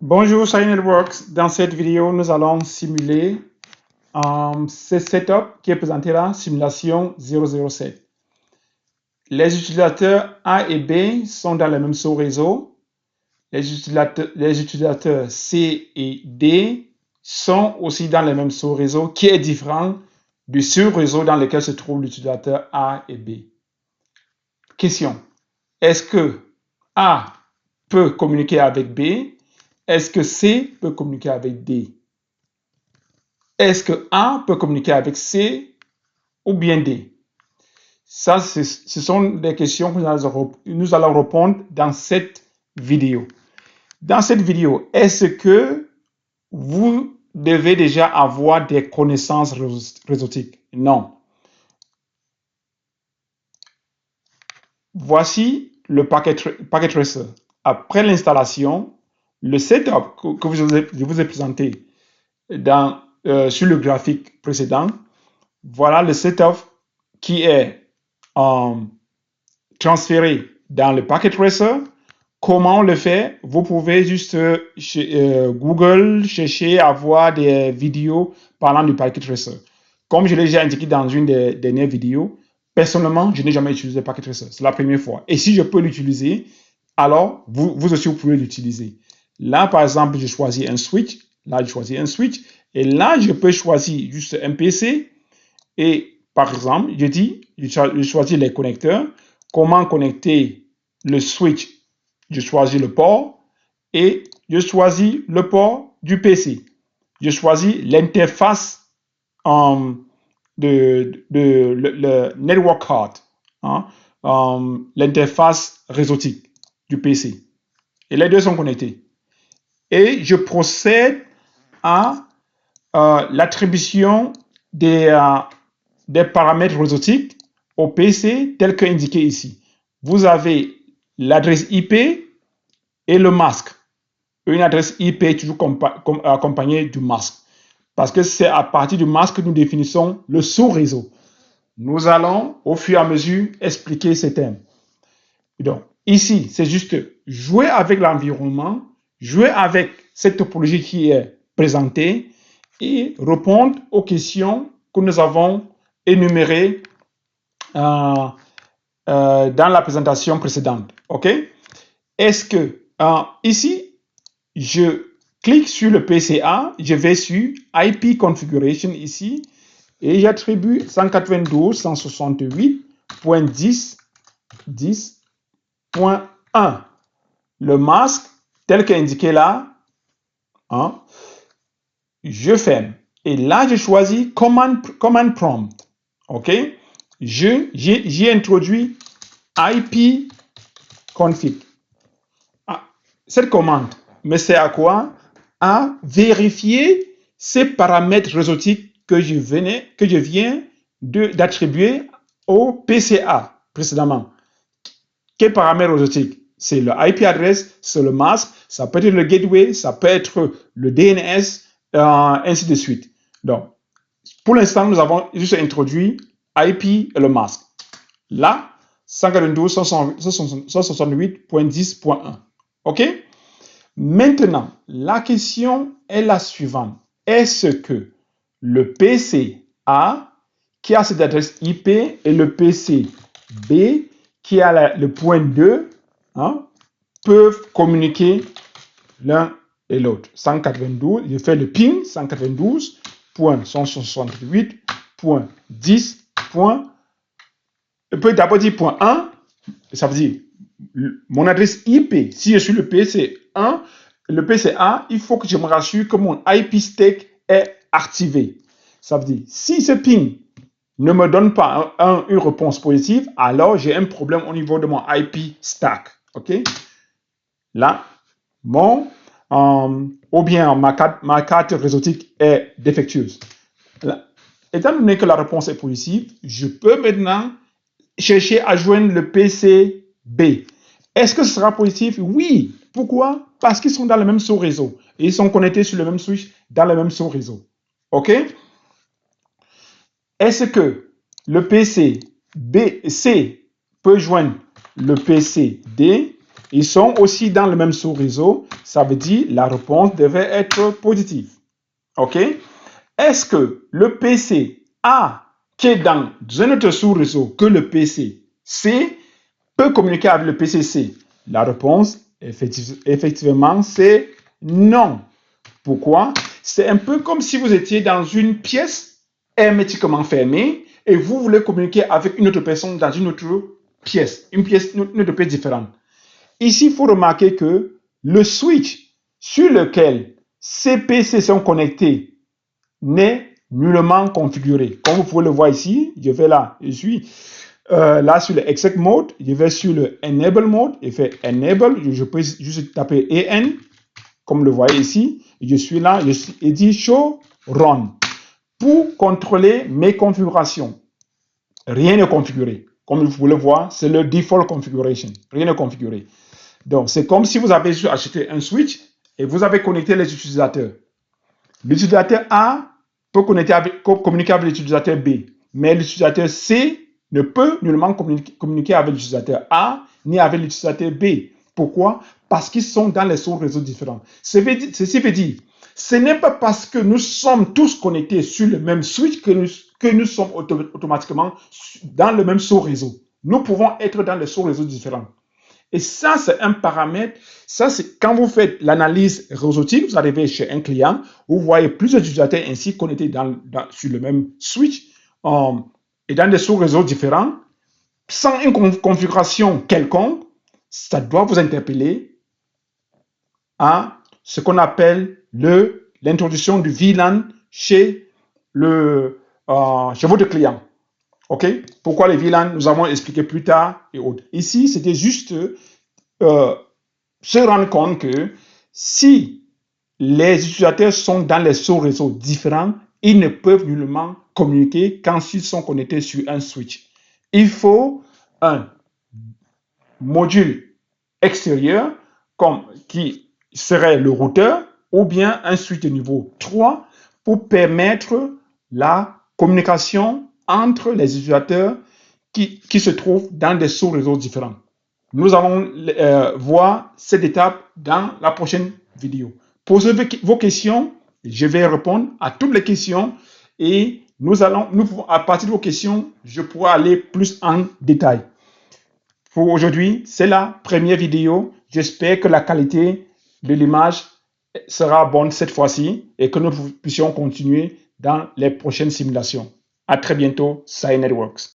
Bonjour Shiny Networks. Dans cette vidéo, nous allons simuler ce setup qui est présenté là, simulation 007. Les utilisateurs A et B sont dans le même sous-réseau. Les utilisateurs C et D sont aussi dans le même sous-réseau qui est différent du sous-réseau dans lequel se trouve l'utilisateur A et B. Question. Est-ce que A peut communiquer avec B? Est-ce que C peut communiquer avec D? Est-ce que A peut communiquer avec C ou bien D? Ça, ce sont des questions que nous allons répondre dans cette vidéo. Dans cette vidéo, est-ce que vous devez déjà avoir des connaissances réseautiques? Non. Voici le packet tracer. Après l'installation, le setup que je vous ai présenté sur le graphique précédent, voilà le setup qui est transféré dans le packet tracer. Comment on le fait? Vous pouvez juste Google chercher à voir des vidéos parlant du packet tracer. Comme je l'ai déjà indiqué dans une des dernières vidéos, personnellement, je n'ai jamais utilisé packet tracer. C'est la première fois. Et si je peux l'utiliser, alors vous aussi, vous pouvez l'utiliser. Là, par exemple, je choisis un switch. Là, je choisis un switch. Et là, je peux choisir juste un PC. Et par exemple, je choisis les connecteurs. Comment connecter le switch? Je choisis le port et je choisis le port du PC. Je choisis l'interface le network card, l'interface réseautique du PC. Et les deux sont connectés. Et je procède à l'attribution des paramètres réseautiques au PC tel qu'indiqué ici. Vous avez l'adresse IP et le masque. Une adresse IP est toujours accompagnée du masque. Parce que c'est à partir du masque que nous définissons le sous-réseau. Nous allons, au fur et à mesure, expliquer ces termes. Donc, ici, c'est juste jouer avec l'environnement, jouer avec cette topologie qui est présentée et répondre aux questions que nous avons énumérées dans la présentation précédente. OK? Est-ce que ici, je clique sur le PCA, je vais sur IP Configuration ici et j'attribue 192.168.10.1. Le masque, tel qu'indiqué là, je ferme. Et là, je choisis Command Prompt. OK? J'ai introduit IP config. Cette commande me sert à quoi? À vérifier ces paramètres réseautiques que je viens d'attribuer au PCA précédemment. Quels paramètres réseautiques? C'est le IP address, c'est le masque, ça peut être le gateway, ça peut être le DNS, ainsi de suite. Donc, pour l'instant, nous avons juste introduit IP et le masque. Là, 192.168.10.1. OK? Maintenant, la question est la suivante. Est-ce que le PC A, qui a cette adresse IP, et le PC B, qui a le point 2, peuvent communiquer l'un et l'autre? 192, je fais le ping, 192.168.10. Je peux d'abord dire point 1, ça veut dire mon adresse IP. Si je suis le PC1, le PC1, il faut que je me rassure que mon IP stack est activé. Ça veut dire, si ce ping ne me donne pas une réponse positive, alors j'ai un problème au niveau de mon IP stack. OK? Là, ou bien ma carte réseautique est défectueuse. Là, étant donné que la réponse est positive, je peux maintenant chercher à joindre le PC B. Est-ce que ce sera positif? Oui. Pourquoi? Parce qu'ils sont dans le même sous-réseau. Et ils sont connectés sur le même switch dans le même sous-réseau. OK? Est-ce que le PC C peut joindre le PC D? ils sont aussi dans le même sous-réseau, ça veut dire la réponse devait être positive. OK? Est-ce que le PC A, qui est dans un autre sous-réseau que le PC C, peut communiquer avec le PC C? La réponse, effectivement, c'est non. Pourquoi? C'est un peu comme si vous étiez dans une pièce hermétiquement fermée et vous voulez communiquer avec une autre personne dans une autre pièce, une autre pièce différente. Ici, il faut remarquer que le switch sur lequel ces PC sont connectés n'est nullement configuré. Comme vous pouvez le voir ici, je vais là, je suis là sur le exec mode, je vais sur le enable mode, et fait enable, je peux juste taper EN, comme le voyez ici, je suis là, et dit show run pour contrôler mes configurations. Rien n'est configuré. Comme vous pouvez le voir, c'est le default configuration. Rien n'est configuré. Donc, c'est comme si vous avez acheté un switch et vous avez connecté les utilisateurs. L'utilisateur A peut communiquer avec l'utilisateur B, mais l'utilisateur C ne peut nullement communiquer avec l'utilisateur A ni avec l'utilisateur B. Pourquoi? Parce qu'ils sont dans les sous-réseaux différents. Ceci veut dire, ce n'est pas parce que nous sommes tous connectés sur le même switch que nous sommes automatiquement dans le même sous-réseau. Nous pouvons être dans les sous-réseaux différents. Et ça, c'est un paramètre. Ça, c'est quand vous faites l'analyse réseautique, vous arrivez chez un client, vous voyez plusieurs utilisateurs ainsi connectés sur le même switch et dans des sous-réseaux différents, sans une configuration quelconque, ça doit vous interpeller à ce qu'on appelle l'introduction du VLAN chez votre client. OK? Pourquoi les VLAN? Nous avons expliqué plus tard et autres. Ici, c'était juste se rendre compte que si les utilisateurs sont dans les sous-réseaux différents, ils ne peuvent nullement communiquer quand ils sont connectés sur un switch. Il faut un module extérieur qui serait le routeur ou bien un switch de niveau 3 pour permettre la communication entre les utilisateurs qui se trouvent dans des sous-réseaux différents. Nous allons voir cette étape dans la prochaine vidéo. Posez vos questions, je vais répondre à toutes les questions et à partir de vos questions, je pourrai aller plus en détail. Pour aujourd'hui, c'est la première vidéo. J'espère que la qualité de l'image sera bonne cette fois-ci et que nous puissions continuer dans les prochaines simulations. À très bientôt, Sai Networks.